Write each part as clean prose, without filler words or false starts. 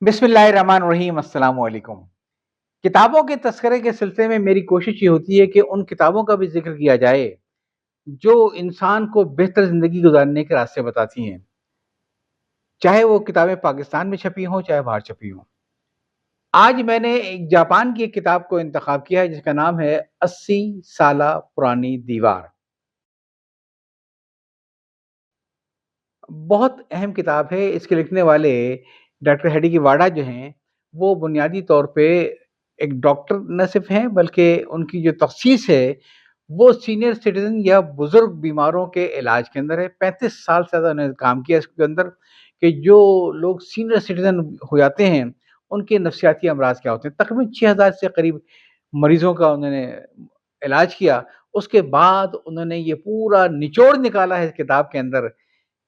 बिस्मिल्लाहिर्रहमानिर्रहीम अस्सलाम वालेकुम। किताबों के तस्करे के सिलसिले में मेरी कोशिश ये होती है कि उन किताबों का भी ज़िक्र किया जाए, जो इंसान को बेहतर ज़िंदगी गुज़ारने के रास्ते बताती हैं। चाहे वो किताबें पाकिस्तान में छपी हों, चाहे बाहर छपी हों। आज मैंने एक जापान की एक किताब को इंतख़ाब किया है जिसका नाम है 80 साला पुरानी दीवार। बहुत अहम किताब है। इसके लिखने वाले डॉक्टर हेडिकी वाडा जो हैं, वो बुनियादी तौर पे एक डॉक्टर न सिर्फ़ हैं बल्कि उनकी जो तख़सीस है, वो सीनियर सिटीज़न या बुज़ुर्ग बीमारों के इलाज के अंदर है। 35 साल से ज़्यादा उन्होंने काम किया इसके अंदर कि जो लोग सीनियर सिटीज़न हो जाते हैं, उनके नफ़सियाती अमराज़ क्या होते हैं। तकरीबन 6000 से करीब मरीज़ों का उन्होंने इलाज किया। उसके बाद उन्होंने ये पूरा निचोड़ निकाला है इस किताब के अंदर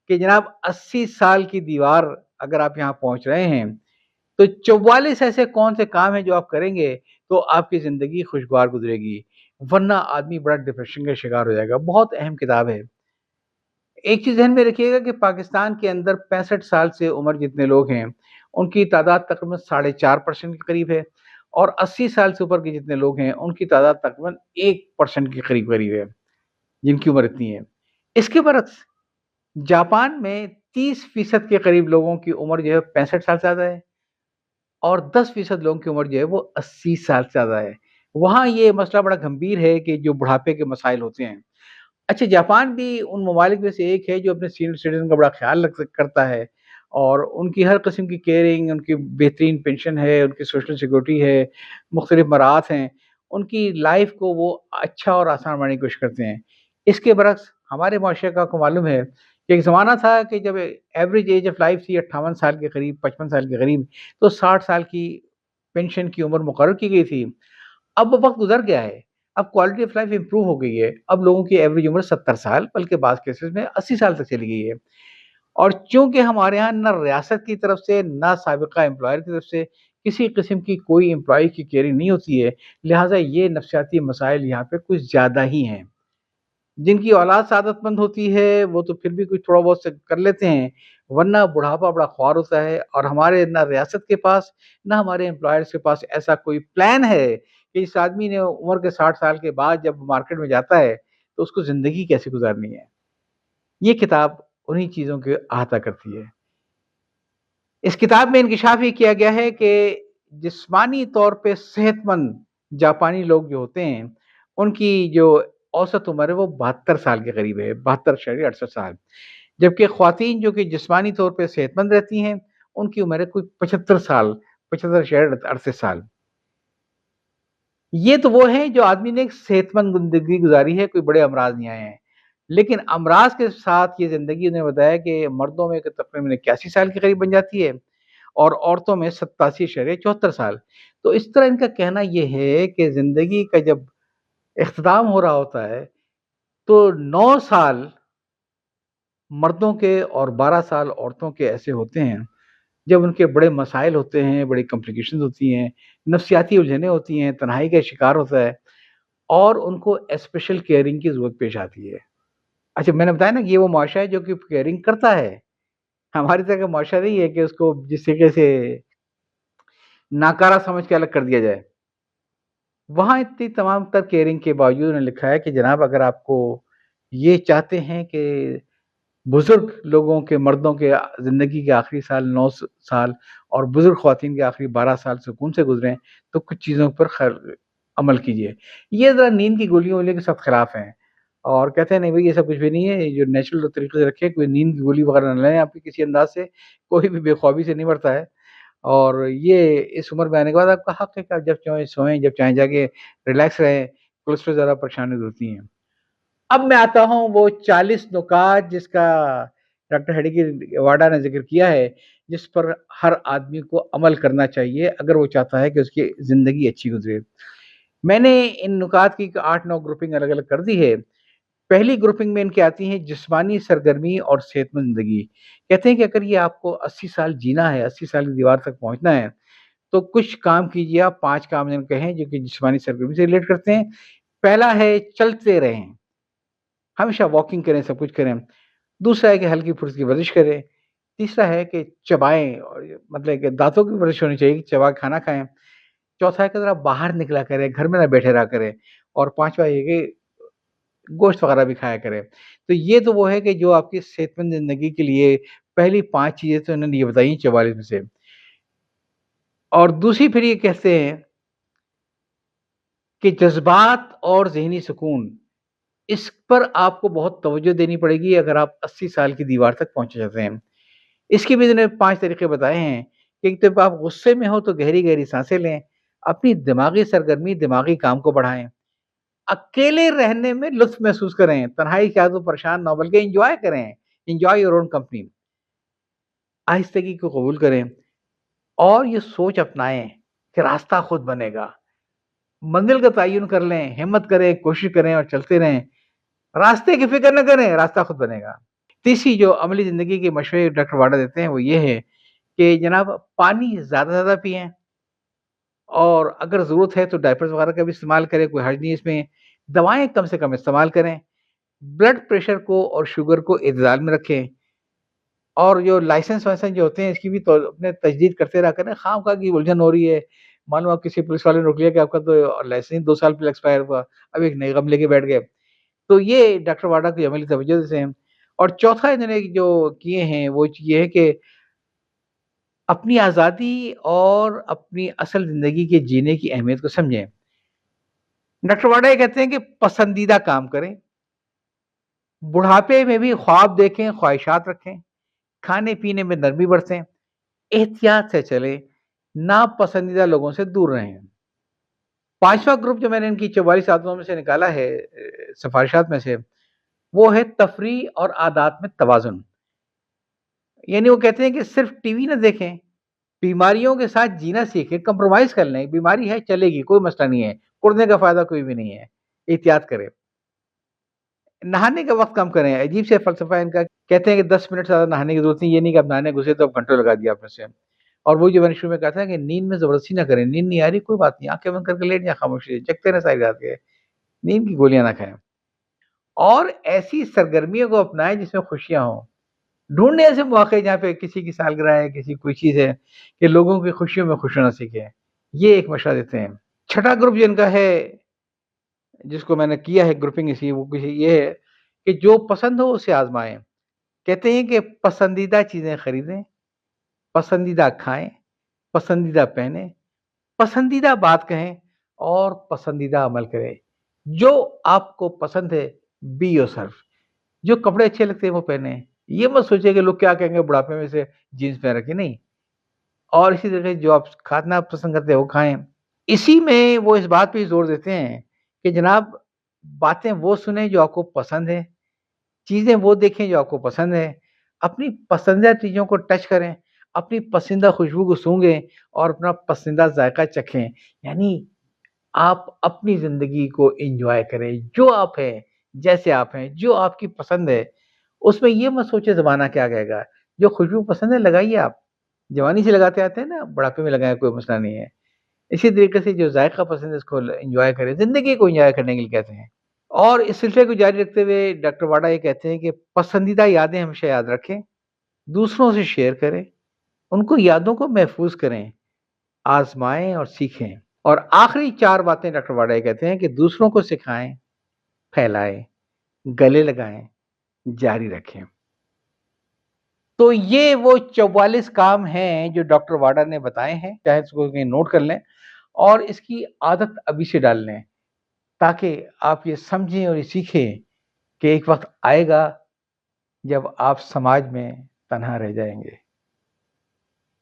कि जनाब 80 साल की दीवार अगर आप यहाँ पहुँच रहे हैं, तो 44 ऐसे कौन से काम हैं जो आप करेंगे, तो आपकी ज़िंदगी खुशगवार गुज़रेगी, वरना आदमी बड़ा डिप्रेशन का शिकार हो जाएगा। बहुत अहम किताब है। एक चीज़ ध्यान में रखिएगा कि पाकिस्तान के अंदर 65 साल से उम्र जितने लोग हैं, उनकी तादाद तकरीबन साढ़े 4% के करीब है और 80 साल से ऊपर के जितने लोग हैं, उनकी तादाद तकरीबन 1% के करीब-करीब है, जिनकी उम्र इतनी है। इसके बरक्स जापान में 30% के करीब लोगों की उम्र जो है 65 साल से ज़्यादा है और 10% लोगों की उम्र जो है वो 80 साल से ज़्यादा है। वहाँ ये मसला बड़ा गंभीर है कि जो बुढ़ापे के मसाइल होते हैं। अच्छा, जापान भी उन ममालिक में से एक है जो अपने सीनियर सिटीज़न का बड़ा ख़्याल रख करता है और उनकी हर किस्म की केयरिंग, उनकी बेहतरीन पेंशन है, उनकी सोशल सिक्योरिटी है, मुख्तलिफ मराहत हैं। उनकी लाइफ़ को वो अच्छा और आसान बनाने की कोशिश करते हैं। इसके बरक्स हमारे मुआशरे का आपको मालूम है कि एक ज़माना था कि जब एवरेज एज ऑफ़ लाइफ़ थी 58 साल के करीब, 55 साल के करीब, तो 60 साल की पेंशन की उम्र मुकर्रर की गई थी। अब वो वक़्त गुज़र गया है। अब क्वालिटी ऑफ़ लाइफ़ इम्प्रूव हो गई है। अब लोगों की एवरेज उम्र 70 साल बल्कि बाज़ केसेज़ में 80 साल तक चली गई है। और चूँकि हमारे यहाँ ना रियासत की तरफ से, ना साबिक़ा एम्प्लॉयर की तरफ से किसी किस्म की कोई एम्प्लॉयी की केयरिंग नहीं होती है, लिहाज़ा ये नफ़सियाती मसाइल यहाँ पे कुछ ज़्यादा ही हैं। जिनकी औलाद सआदतमंद होती है, वो तो फिर भी कुछ थोड़ा बहुत स कर लेते हैं, वरना बुढ़ापा बड़ा ख़्वार होता है और हमारे ना रियासत के पास, ना हमारे एम्प्लॉयर्स के पास ऐसा कोई प्लान है कि इस आदमी ने उम्र के 60 साल के बाद जब मार्केट में जाता है, तो उसको ज़िंदगी कैसे गुज़ारनी है। ये किताब उन्हीं चीज़ों को अहाता करती है। इस किताब में इंकशाफ़ ये किया गया है कि जिस्मानी तौर पे सेहतमंद जापानी लोग जो होते हैं, उनकी जो औसत उम्र है वो 72 साल के करीब है, 72.68 साल। जबकि ख़्वातीन जो कि जिस्मानी तौर पे सेहतमंद रहती हैं, उनकी उम्र है कोई 75 साल, 75.38 साल। ये तो वो हैं जो आदमी ने एक सेहतमंद ज़िंदगी गुज़ारी है, कोई बड़े अमराज़ नहीं आए हैं। लेकिन अमराज़ के साथ ये ज़िंदगी उन्होंने बताया कि मर्दों में तकरीबन 81 साल के करीब बन जाती है और औरतों में 87.74 साल। तो इस तरह इनका कहना ये है कि ज़िंदगी का जब इख्तिताम हो रहा होता है, तो 9 साल मर्दों के और 12 साल औरतों के ऐसे होते हैं, जब उनके बड़े मसाइल होते हैं, बड़ी कॉम्प्लिकेशंस होती हैं, नफ़सियाती उलझनें होती हैं, तन्हाई का शिकार होता है और उनको स्पेशल केयरिंग की ज़रूरत पेश आती है। अच्छा, मैंने बताया ना कि ये वो मुआशरा है जो कि केयरिंग करता है। हमारी तरह का मुआशरा नहीं है कि उसको जिस तरीके से नाकारा समझ के अलग कर दिया जाए। वहाँ इतनी तमाम तर केयरिंग के बावजूद उन्होंने लिखा है कि जनाब अगर आपको ये चाहते हैं कि बुज़ुर्ग लोगों के मर्दों के ज़िंदगी के आखिरी साल 9 साल और बुज़ुर्ग ख़वातीन के आखिरी 12 साल सुकून से गुज़रें, तो कुछ चीज़ों पर अमल कीजिए। ये ज़रा नींद की गोलियों-वोलियों के सब खिलाफ हैं और कहते हैं नहीं भई ये सब कुछ भी नहीं है, ये जो नेचुरल तरीके से रखें, कोई नींद की गोली वग़ैरह ना लें आपकी किसी अंदाज़ से, कोई भी बेख़्वाबी से नहीं मरता है। और ये इस उम्र में आने के बाद आपका हक़ है कि आप जब चाहें सोएँ, जब चाहें जागें, रिलैक्स रहें, कोई उससे ज़्यादा परेशानी होती हैं। अब मैं आता हूँ वो 40 नुकात जिसका डॉक्टर हेडिकी वाडा ने ज़िक्र किया है, जिस पर हर आदमी को अमल करना चाहिए अगर वो चाहता है कि उसकी ज़िंदगी अच्छी गुज़रे। मैंने इन नुकात की 8-9 ग्रुपिंग अलग-अलग कर दी है। पहली ग्रुपिंग में इनकी आती हैं जिस्मानी सरगर्मी और सेहतमंद ज़िंदगी। कहते हैं कि अगर ये आपको 80 साल जीना है, 80 साल की दीवार तक पहुँचना है, तो कुछ काम कीजिए आप, 5 काम इन्होंने कहे हैं जो कि जिस्मानी सरगर्मी से रिलेट करते हैं। पहला है चलते रहें, हमेशा वॉकिंग करें, सब कुछ करें। दूसरा है कि हल्की-फुल्की वर्जिश करें। तीसरा है कि चबाएँ और मतलब कि दाँतों की वर्जिश होनी चाहिए कि चबा के खाना खाएँ। चौथा है कि ज़रा बाहर निकला करें, घर में ना बैठे रहा करें। और पाँचवा ये कि गोश्त वगैरह भी खाया करें। तो ये तो वो है कि जो आपकी सेहतमंद ज़िंदगी के लिए पहली 5 चीज़ें तो इन्होंने ये बताई 44 में से। और दूसरी फिर ये कहते हैं कि जज़्बात और ज़हनी सुकून, इस पर आपको बहुत तवज्जो देनी पड़ेगी अगर आप 80 साल की दीवार तक पहुँचना चाहते हैं। इसके भी इन्होंने 5 तरीके बताए हैं कि एक जब आप गुस्से में हो तो गहरी-गहरी साँसें लें, अपनी दिमागी सरगर्मी, दिमागी काम को बढ़ाएँ, अकेले रहने में लुत्फ़ महसूस करें, तन्हाई की आदत में परेशान ना हो बल्कि एन्जॉय करें, एन्जॉय योर ओन कंपनी। आहिस्तगी को कबूल करें और ये सोच अपनाएँ कि रास्ता खुद बनेगा। मंज़िल का तयन कर लें, हिम्मत करें, कोशिश करें और चलते रहें। रास्ते की फ़िक्र ना करें, रास्ता खुद बनेगा। तीसरी जो अमली ज़िंदगी के मशवरे डॉक्टर वाडा देते हैं वो ये है कि जनाब पानी ज़्यादा से ज़्यादा पिएँ और अगर ज़रूरत है तो डायपर्स वगैरह का भी इस्तेमाल करें, कोई हर्ज नहीं है इसमें। दवाएँ कम से कम इस्तेमाल करें। ब्लड प्रेशर को और शुगर को इत्दलाल में रखें और जो लाइसेंस-वाइसेंस जो होते हैं इसकी भी तो अपने तजदीद करते रहा करें। खामखा की उलझन हो रही है। मालूम आप किसी पुलिस वाले ने रोक लिया कि आपका तो लाइसेंस 2 साल पहले एक्सपायर हुआ, अब एक नई गम लेके बैठ गए। तो ये डॉक्टर वाडा की अमली तवज्जो से हैं। और चौथा इन्होंने जो किए हैं वो ये है कि अपनी आज़ादी और अपनी असल ज़िंदगी के जीने की अहमियत को समझें। डॉक्टर वाडा ये कहते हैं कि पसंदीदा काम करें, बुढ़ापे में भी ख्वाब देखें, ख्वाहिशात रखें, खाने-पीने में नरमी बरतें, एहतियात से चलें, नापसंदीदा लोगों से दूर रहें। 5वाँ ग्रुप जो मैंने इनकी 44 आदतों में से निकाला है सिफ़ारिशात में से, वो है तफ़रीह और आदात में तवाज़ुन। यानी वो कहते हैं कि सिर्फ़ टीवी ना देखें, बीमारियों के साथ जीना सीखें, कंप्रोमाइज़ कर लें, बीमारी है चलेगी, कोई मसला नहीं है, कुड़ने का फ़ायदा कोई भी नहीं है, एहतियात करें। नहाने का वक़्त कम करें, अजीब से फ़लसफ़ा है इनका, कहते हैं कि 10 मिनट से ज़्यादा नहाने की ज़रूरत नहीं, ये नहीं कि आप नहाने घुसे तो अब घंटों लगा दिया आपने से। और वो जो मैंने शुरू में कहा था कि नींद में ज़बरदस्ती ना करें, नींद नहीं आ रही कोई बात नहीं, आँखें बंद करके लेट जाएँ खामोशी से, जगते रहें सारी रात के, नींद की गोलियाँ ना खाएँ। और ऐसी सरगर्मियों को अपनाएँ जिसमें खुशियाँ हों। ढूँढें ऐसे मौके जहाँ पे किसी की सालगिरह है, किसी कोई चीज़ है, कि लोगों की खुशियों में खुश होना सीखें। ये एक मशवरा देते हैं। छठा ग्रुप जो इनका है, जिसको मैंने किया है ग्रुपिंग इसी वो कुछ ये है कि जो पसंद हो उसे आज़माएँ। कहते हैं कि पसंदीदा चीज़ें खरीदें, पसंदीदा खाएँ, पसंदीदा पहनें, पसंदीदा बात कहें और पसंदीदा अमल करें। जो आपको पसंद है, बी योरसेल्फ। जो कपड़े अच्छे लगते हैं वो पहनें। ये मत सोचिए कि लोग क्या कहेंगे बुढ़ापे में से जीन्स पहन रखी, नहीं। और इसी तरह जो आप खाना पसंद करते हैं वो खाएँ। इसी में वो इस बात पे ज़ोर देते हैं कि जनाब बातें वो सुनें जो आपको पसंद है, चीज़ें वो देखें जो आपको पसंद है, अपनी पसंदीदा चीज़ों को टच करें, अपनी पसंदीदा खुशबू को सूँघें और अपना पसंदीदा ज़ायक़ा चखें। यानी आप अपनी ज़िंदगी को एन्जॉय करें, जो आप हैं, जैसे आप हैं, जो आपकी पसंद है, उसमें ये मत सोचिए ज़माना क्या कहेगा। जो खुशबू पसंद है लगाइए आप, जवानी से लगाते आते हैं ना, बुढ़ापे में लगाएँ कोई मसला नहीं है। इसी तरीके से जो ज़ायक़ा पसंद है उसको ल एन्जॉय करें, ज़िंदगी को एन्जॉय करने के लिए कहते हैं। और इस सिलसिले को जारी रखते हुए डॉक्टर वाडा ये कहते हैं कि पसंदीदा यादें हमेशा याद रखें, दूसरों से शेयर करें, उनको यादों को महफ़ूज़ करें, आज़माएँ और सीखें। और आखिरी 4 बातें डॉक्टर वाडा ये कहते हैं कि दूसरों को सिखाएँ, फैलाएँ, गले लगाएँ, जारी रखें। तो ये वो 44 काम हैं जो डॉक्टर वाडा ने बताए हैं, चाहे इसको कहीं नोट कर लें और इसकी आदत अभी से डाल लें, ताकि आप ये समझें और ये सीखें कि एक वक़्त आएगा जब आप समाज में तन्हा रह जाएँगे।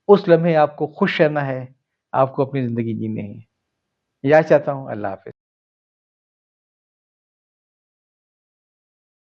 उस लम्हे आपको खुश रहना है, आपको अपनी ज़िंदगी जीनी है। यह चाहता हूँ, अल्लाह हाफ़िज़।